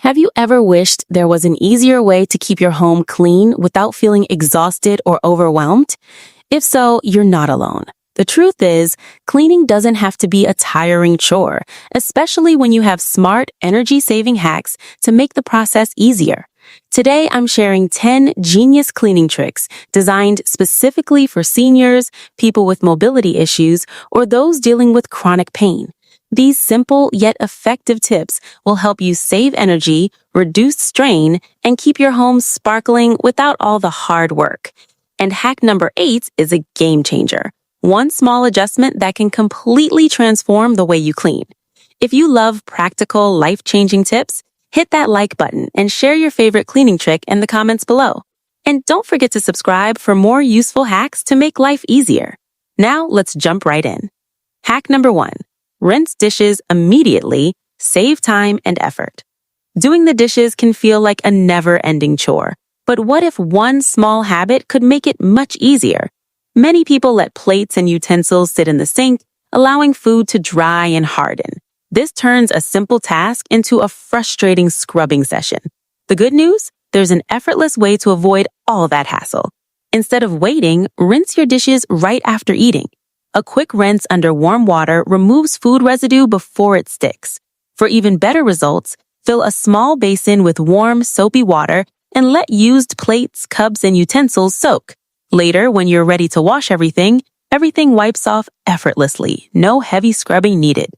Have you ever wished there was an easier way to keep your home clean without feeling exhausted or overwhelmed? If so, you're not alone. The truth is, cleaning doesn't have to be a tiring chore, especially when you have smart, energy-saving hacks to make the process easier. Today, I'm sharing 10 genius cleaning tricks designed specifically for seniors, people with mobility issues, or those dealing with chronic pain. These simple yet effective tips will help you save energy, reduce strain, and keep your home sparkling without all the hard work. And hack number 8 is a game changer. One small adjustment that can completely transform the way you clean. If you love practical, life-changing tips, hit that like button and share your favorite cleaning trick in the comments below. And don't forget to subscribe for more useful hacks to make life easier. Now let's jump right in. Hack number 1. Rinse dishes immediately, save time and effort. Doing the dishes can feel like a never-ending chore. But what if one small habit could make it much easier? Many people let plates and utensils sit in the sink, allowing food to dry and harden. This turns a simple task into a frustrating scrubbing session. The good news? There's an effortless way to avoid all that hassle. Instead of waiting, rinse your dishes right after eating. A quick rinse under warm water removes food residue before it sticks. For even better results, fill a small basin with warm, soapy water and let used plates, cups, and utensils soak. Later, when you're ready to wash everything wipes off effortlessly, no heavy scrubbing needed.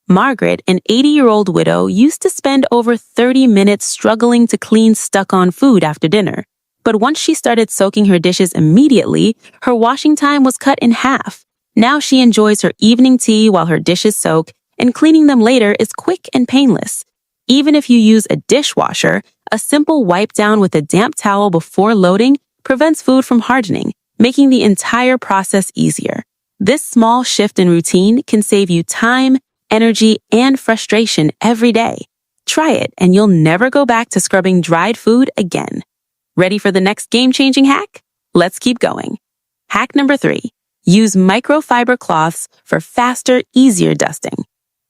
Margaret, an 80-year-old widow, used to spend over 30 minutes struggling to clean stuck-on food after dinner. But once she started soaking her dishes immediately, her washing time was cut in half. Now she enjoys her evening tea while her dishes soak, and cleaning them later is quick and painless. Even if you use a dishwasher, a simple wipe down with a damp towel before loading prevents food from hardening, making the entire process easier. This small shift in routine can save you time, energy, and frustration every day. Try it, and you'll never go back to scrubbing dried food again. Ready for the next game-changing hack? Let's keep going. Hack number 3. Use microfiber cloths for faster, easier dusting.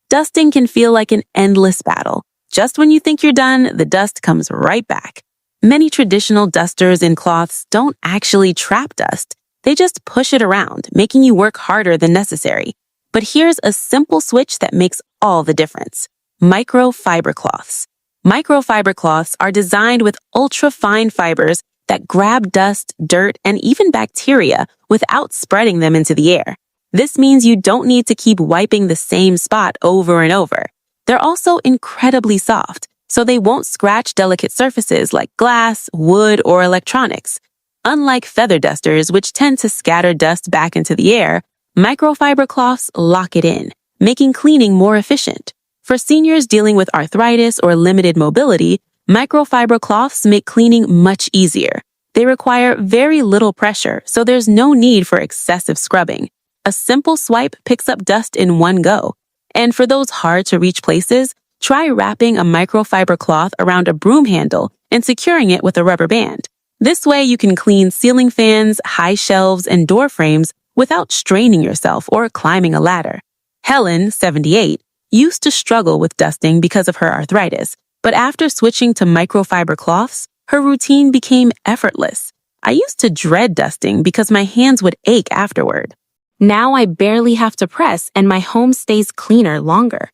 Dusting can feel like an endless battle. Just when you think you're done, the dust comes right back. Many traditional dusters and cloths don't actually trap dust. They just push it around, making you work harder than necessary. But here's a simple switch that makes all the difference. Microfiber cloths. Microfiber cloths are designed with ultra-fine fibers that grab dust, dirt, and even bacteria without spreading them into the air. This means you don't need to keep wiping the same spot over and over. They're also incredibly soft, so they won't scratch delicate surfaces like glass, wood, or electronics. Unlike feather dusters, which tend to scatter dust back into the air, microfiber cloths lock it in, making cleaning more efficient. For seniors dealing with arthritis or limited mobility, microfiber cloths make cleaning much easier. They require very little pressure, so there's no need for excessive scrubbing. A simple swipe picks up dust in one go. And for those hard-to-reach places, try wrapping a microfiber cloth around a broom handle and securing it with a rubber band. This way you can clean ceiling fans, high shelves, and door frames without straining yourself or climbing a ladder. Helen, 78, used to struggle with dusting because of her arthritis, but after switching to microfiber cloths, her routine became effortless. I used to dread dusting because my hands would ache afterward. Now I barely have to press and my home stays cleaner longer.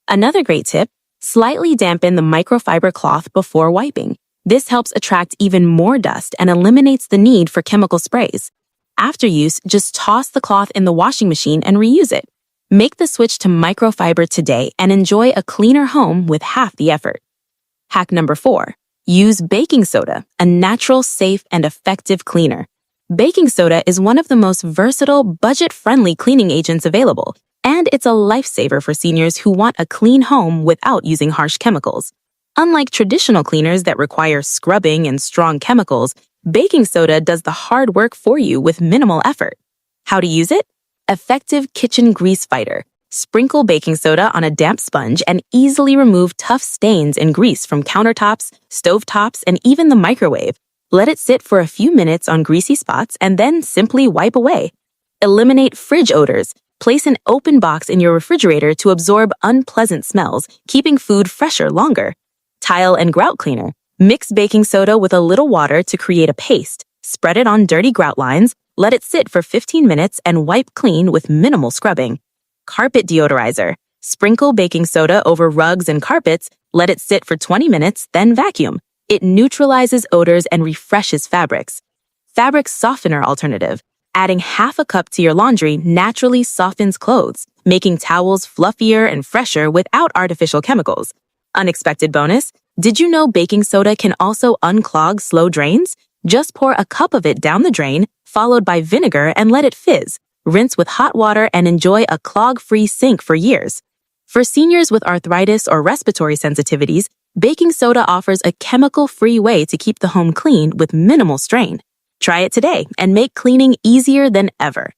Another great tip, slightly dampen the microfiber cloth before wiping. This helps attract even more dust and eliminates the need for chemical sprays. After use, just toss the cloth in the washing machine and reuse it. Make the switch to microfiber today and enjoy a cleaner home with half the effort. Hack number 4. Use baking soda, a natural, safe, and effective cleaner. Baking soda is one of the most versatile, budget-friendly cleaning agents available, and it's a lifesaver for seniors who want a clean home without using harsh chemicals. Unlike traditional cleaners that require scrubbing and strong chemicals, baking soda does the hard work for you with minimal effort. How to use it? Effective kitchen grease fighter. Sprinkle baking soda on a damp sponge and easily remove tough stains and grease from countertops, stovetops, and even the microwave. Let it sit for a few minutes on greasy spots and then simply wipe away. Eliminate fridge odors. Place an open box in your refrigerator to absorb unpleasant smells, keeping food fresher longer. Tile and grout cleaner. Mix baking soda with a little water to create a paste. Spread it on dirty grout lines, let it sit for 15 minutes, and wipe clean with minimal scrubbing. Carpet deodorizer. Sprinkle baking soda over rugs and carpets, let it sit for 20 minutes, then vacuum. It neutralizes odors and refreshes fabrics. Fabric softener alternative. Adding half a cup to your laundry naturally softens clothes, making towels fluffier and fresher without artificial chemicals. Unexpected bonus, did you know baking soda can also unclog slow drains? Just pour a cup of it down the drain, followed by vinegar, and let it fizz. Rinse with hot water and enjoy a clog-free sink for years. For seniors with arthritis or respiratory sensitivities, baking soda offers a chemical-free way to keep the home clean with minimal strain. Try it today and make cleaning easier than ever.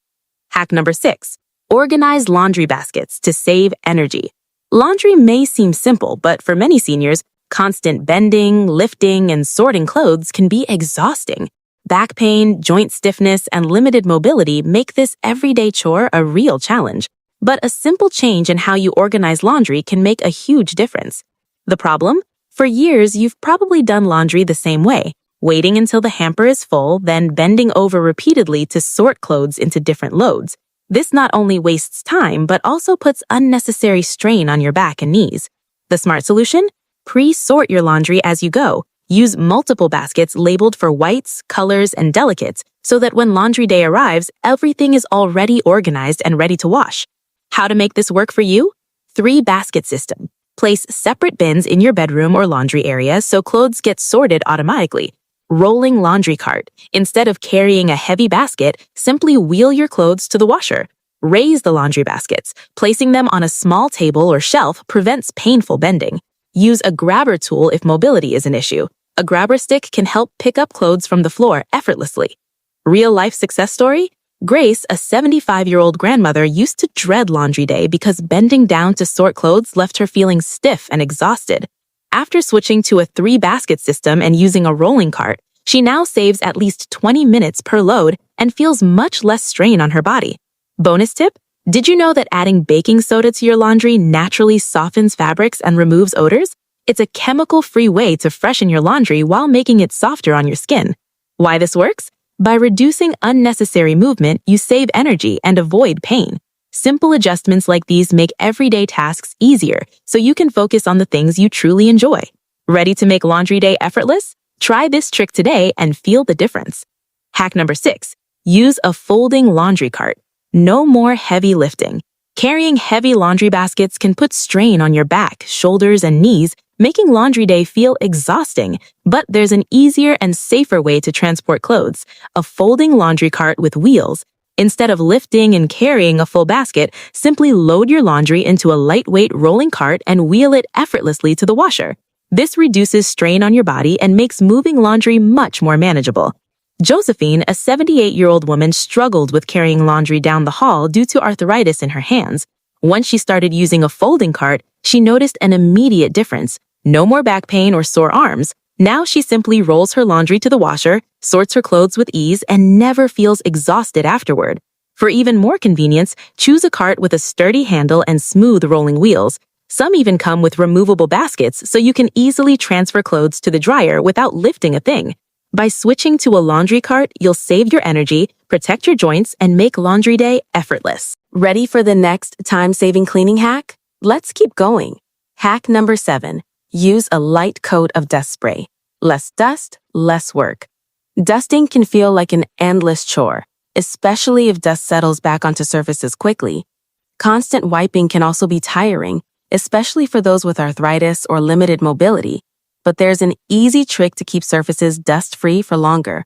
Hack number 6. Organize laundry baskets to save energy. Laundry may seem simple, but for many seniors, constant bending, lifting, and sorting clothes can be exhausting. Back pain, joint stiffness, and limited mobility make this everyday chore a real challenge. But a simple change in how you organize laundry can make a huge difference. The problem? For years, you've probably done laundry the same way, waiting until the hamper is full, then bending over repeatedly to sort clothes into different loads. This not only wastes time, but also puts unnecessary strain on your back and knees. The smart solution? Pre-sort your laundry as you go. Use multiple baskets labeled for whites, colors, and delicates so that when laundry day arrives, everything is already organized and ready to wash. How to make this work for you? 3-basket system. Place separate bins in your bedroom or laundry area so clothes get sorted automatically. Rolling laundry cart. Instead of carrying a heavy basket, simply wheel your clothes to the washer. Raise the laundry baskets. Placing them on a small table or shelf prevents painful bending. Use a grabber tool if mobility is an issue. A grabber stick can help pick up clothes from the floor effortlessly. Real-life success story? Grace, a 75-year-old grandmother, used to dread laundry day because bending down to sort clothes left her feeling stiff and exhausted. After switching to a 3-basket system and using a rolling cart, she now saves at least 20 minutes per load and feels much less strain on her body. Bonus tip? Did you know that adding baking soda to your laundry naturally softens fabrics and removes odors? It's a chemical-free way to freshen your laundry while making it softer on your skin. Why this works? By reducing unnecessary movement, you save energy and avoid pain. Simple adjustments like these make everyday tasks easier, so you can focus on the things you truly enjoy. Ready to make laundry day effortless? Try this trick today and feel the difference. Hack number 6. Use a folding laundry cart. No more heavy lifting. Carrying heavy laundry baskets can put strain on your back, shoulders, and knees, making laundry day feel exhausting. But there's an easier and safer way to transport clothes: a folding laundry cart with wheels. Instead of lifting and carrying a full basket, simply load your laundry into a lightweight rolling cart and wheel it effortlessly to the washer. This reduces strain on your body and makes moving laundry much more manageable. Josephine, a 78-year-old woman, struggled with carrying laundry down the hall due to arthritis in her hands. Once she started using a folding cart, she noticed an immediate difference. No more back pain or sore arms. Now she simply rolls her laundry to the washer, sorts her clothes with ease, and never feels exhausted afterward. For even more convenience, choose a cart with a sturdy handle and smooth rolling wheels. Some even come with removable baskets so you can easily transfer clothes to the dryer without lifting a thing. By switching to a laundry cart, you'll save your energy, protect your joints, and make laundry day effortless. Ready for the next time-saving cleaning hack? Let's keep going. Hack number 7. Use a light coat of dust spray. Less dust, less work. Dusting can feel like an endless chore, especially if dust settles back onto surfaces quickly. Constant wiping can also be tiring, especially for those with arthritis or limited mobility. But there's an easy trick to keep surfaces dust-free for longer: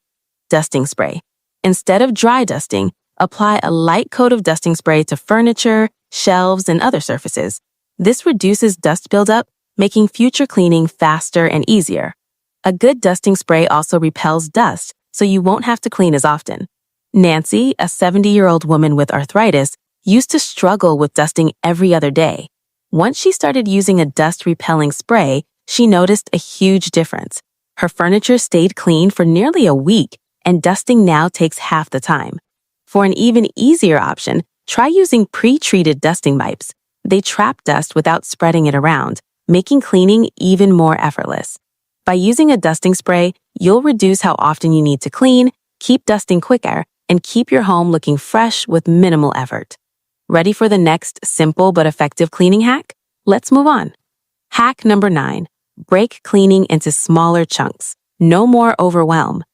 dusting spray. Instead of dry dusting, apply a light coat of dusting spray to furniture, shelves, and other surfaces. This reduces dust buildup, making future cleaning faster and easier. A good dusting spray also repels dust, so you won't have to clean as often. Nancy, a 70-year-old woman with arthritis, used to struggle with dusting every other day. Once she started using a dust-repelling spray, she noticed a huge difference. Her furniture stayed clean for nearly a week, and dusting now takes half the time. For an even easier option, try using pre-treated dusting wipes. They trap dust without spreading it around. making cleaning even more effortless. By using a dusting spray, you'll reduce how often you need to clean, keep dusting quicker, and keep your home looking fresh with minimal effort. Ready for the next simple but effective cleaning hack? Let's move on. Hack number 9. Break cleaning into smaller chunks. No more overwhelm.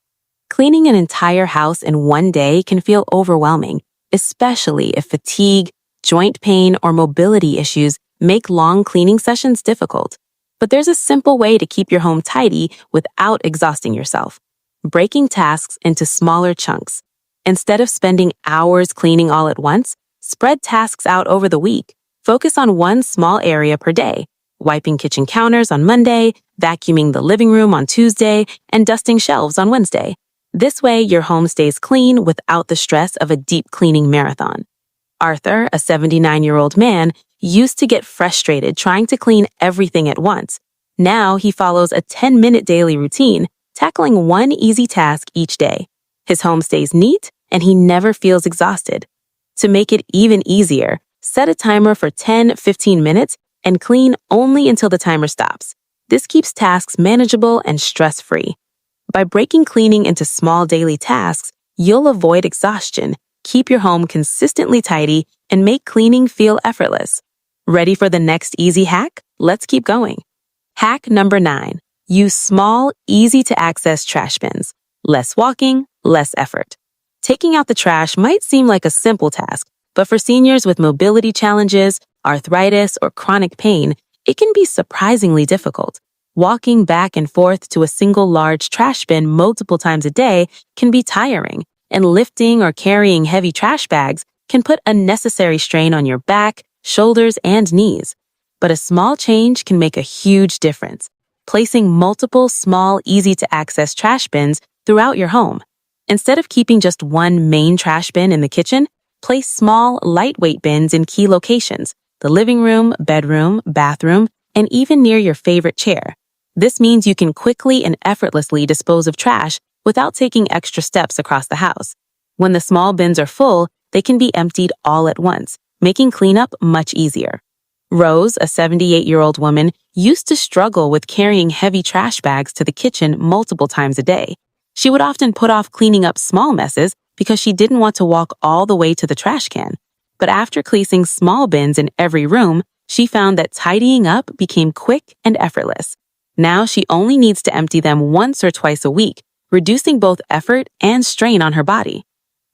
Cleaning an entire house in one day can feel overwhelming, especially if fatigue, joint pain, or mobility issues make long cleaning sessions difficult. But there's a simple way to keep your home tidy without exhausting yourself. Breaking tasks into smaller chunks. Instead of spending hours cleaning all at once, spread tasks out over the week. Focus on one small area per day, wiping kitchen counters on Monday, vacuuming the living room on Tuesday, and dusting shelves on Wednesday. This way, your home stays clean without the stress of a deep cleaning marathon. Arthur, a 79-year-old man, used to get frustrated trying to clean everything at once. Now he follows a 10-minute daily routine, tackling one easy task each day. His home stays neat, and he never feels exhausted. To make it even easier, set a timer for 10-15 minutes and clean only until the timer stops. This keeps tasks manageable and stress-free. By breaking cleaning into small daily tasks, you'll avoid exhaustion, keep your home consistently tidy, and make cleaning feel effortless. Ready for the next easy hack? Let's keep going. Hack number 9. Use small, easy-to-access trash bins. Less walking, less effort. Taking out the trash might seem like a simple task, but for seniors with mobility challenges, arthritis, or chronic pain, it can be surprisingly difficult. Walking back and forth to a single large trash bin multiple times a day can be tiring, and lifting or carrying heavy trash bags can put unnecessary strain on your back, shoulders, and knees. But a small change can make a huge difference. Placing multiple small, easy-to-access trash bins throughout your home. Instead of keeping just one main trash bin in the kitchen, place small, lightweight bins in key locations: the living room, bedroom, bathroom, and even near your favorite chair. This means you can quickly and effortlessly dispose of trash without taking extra steps across the house. When the small bins are full, they can be emptied all at once, making cleanup much easier. Rose, a 78-year-old woman, used to struggle with carrying heavy trash bags to the kitchen multiple times a day. She would often put off cleaning up small messes because she didn't want to walk all the way to the trash can. But after placing small bins in every room, she found that tidying up became quick and effortless. Now she only needs to empty them once or twice a week, reducing both effort and strain on her body.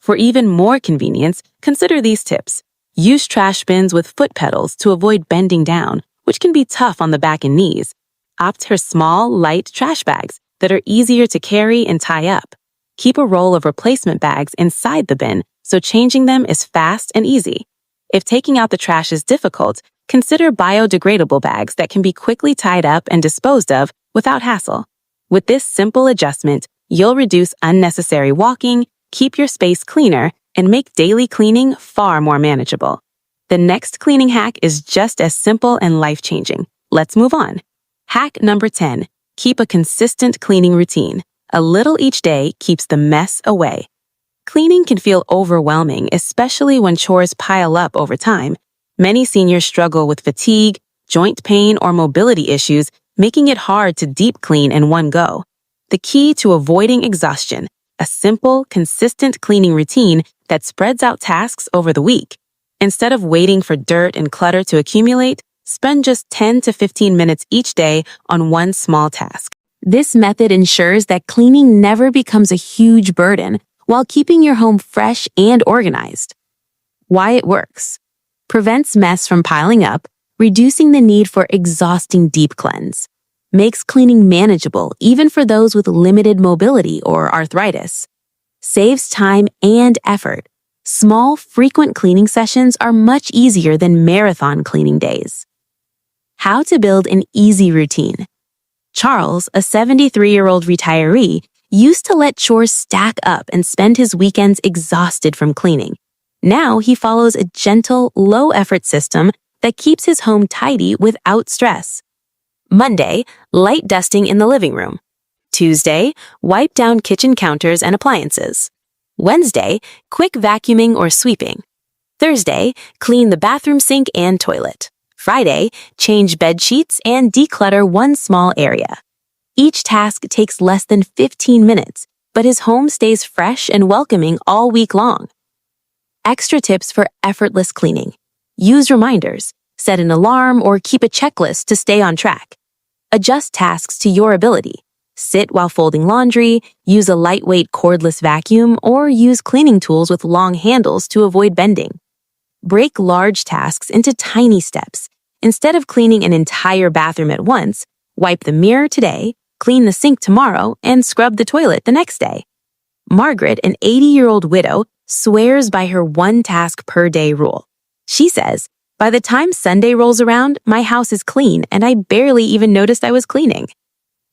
For even more convenience, consider these tips. Use trash bins with foot pedals to avoid bending down, which can be tough on the back and knees. Opt for small, light trash bags that are easier to carry and tie up. Keep a roll of replacement bags inside the bin so changing them is fast and easy. If taking out the trash is difficult, consider biodegradable bags that can be quickly tied up and disposed of without hassle. With this simple adjustment, you'll reduce unnecessary walking, keep your space cleaner, and make daily cleaning far more manageable. The next cleaning hack is just as simple and life-changing. Let's move on. Hack number 10. Keep a consistent cleaning routine. A little each day keeps the mess away. Cleaning can feel overwhelming, especially when chores pile up over time. Many seniors struggle with fatigue, joint pain, or mobility issues, making it hard to deep clean in one go. The key to avoiding exhaustion: a simple, consistent cleaning routine that spreads out tasks over the week. Instead of waiting for dirt and clutter to accumulate, spend just 10 to 15 minutes each day on one small task. This method ensures that cleaning never becomes a huge burden while keeping your home fresh and organized. Why it works: prevents mess from piling up, reducing the need for exhausting deep cleanse. Makes cleaning manageable even for those with limited mobility or arthritis. Saves time and effort. Small, frequent cleaning sessions are much easier than marathon cleaning days. How to build an easy routine. Charles, a 73-year-old retiree, used to let chores stack up and spend his weekends exhausted from cleaning. Now he follows a gentle, low-effort system that keeps his home tidy without stress. Monday, light dusting in the living room. Tuesday, wipe down kitchen counters and appliances. Wednesday, quick vacuuming or sweeping. Thursday, clean the bathroom sink and toilet. Friday, change bed sheets and declutter one small area. Each task takes less than 15 minutes, but his home stays fresh and welcoming all week long. Extra tips for effortless cleaning. Use reminders, set an alarm, or keep a checklist to stay on track. Adjust tasks to your ability. Sit while folding laundry, use a lightweight cordless vacuum, or use cleaning tools with long handles to avoid bending. Break large tasks into tiny steps. Instead of cleaning an entire bathroom at once, wipe the mirror today, clean the sink tomorrow, and scrub the toilet the next day. Margaret, an 80-year-old widow, swears by her one task per day rule. She says, "By the time Sunday rolls around, my house is clean and I barely even noticed I was cleaning."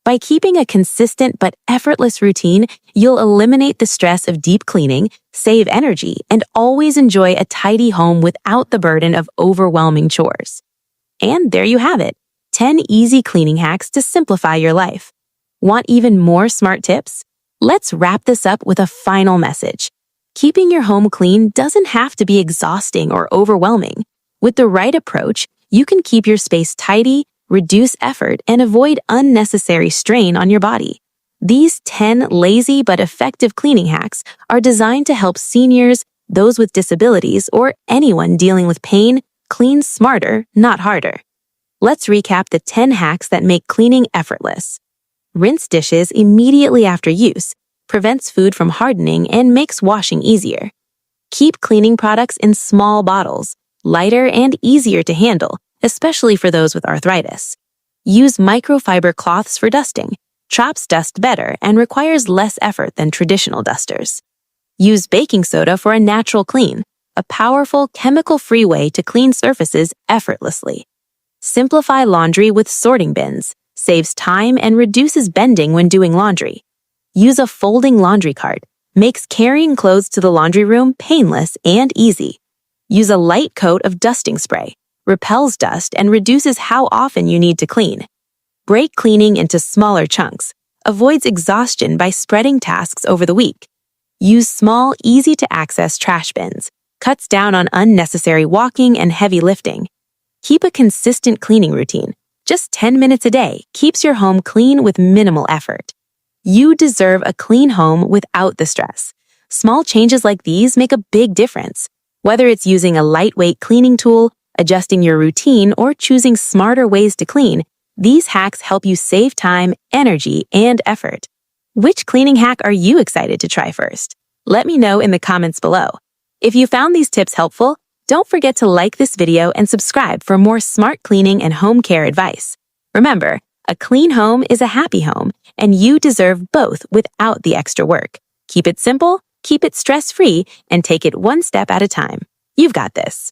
By keeping a consistent but effortless routine, you'll eliminate the stress of deep cleaning, save energy, and always enjoy a tidy home without the burden of overwhelming chores. And there you have it, 10 easy cleaning hacks to simplify your life. Want even more smart tips? Let's wrap this up with a final message. Keeping your home clean doesn't have to be exhausting or overwhelming. With the right approach, you can keep your space tidy, reduce effort, and avoid unnecessary strain on your body. These 10 lazy but effective cleaning hacks are designed to help seniors, those with disabilities, or anyone dealing with pain clean smarter, not harder. Let's recap the 10 hacks that make cleaning effortless. Rinse dishes immediately after use, prevents food from hardening, and makes washing easier. Keep cleaning products in small bottles, lighter and easier to handle, especially for those with arthritis. Use microfiber cloths for dusting, traps dust better and requires less effort than traditional dusters. Use baking soda for a natural clean, a powerful chemical-free way to clean surfaces effortlessly. Simplify laundry with sorting bins, saves time and reduces bending when doing laundry. Use a folding laundry cart, makes carrying clothes to the laundry room painless and easy. Use a light coat of dusting spray, repels dust and reduces how often you need to clean. Break cleaning into smaller chunks, avoids exhaustion by spreading tasks over the week. Use small, easy-to-access trash bins, cuts down on unnecessary walking and heavy lifting. Keep a consistent cleaning routine. Just 10 minutes a day keeps your home clean with minimal effort. You deserve a clean home without the stress. Small changes like these make a big difference. Whether it's using a lightweight cleaning tool, adjusting your routine, or choosing smarter ways to clean, these hacks help you save time, energy, and effort. Which cleaning hack are you excited to try first? Let me know in the comments below. If you found these tips helpful, don't forget to like this video and subscribe for more smart cleaning and home care advice. Remember, a clean home is a happy home, and you deserve both without the extra work. Keep it simple, keep it stress-free, and take it one step at a time. You've got this.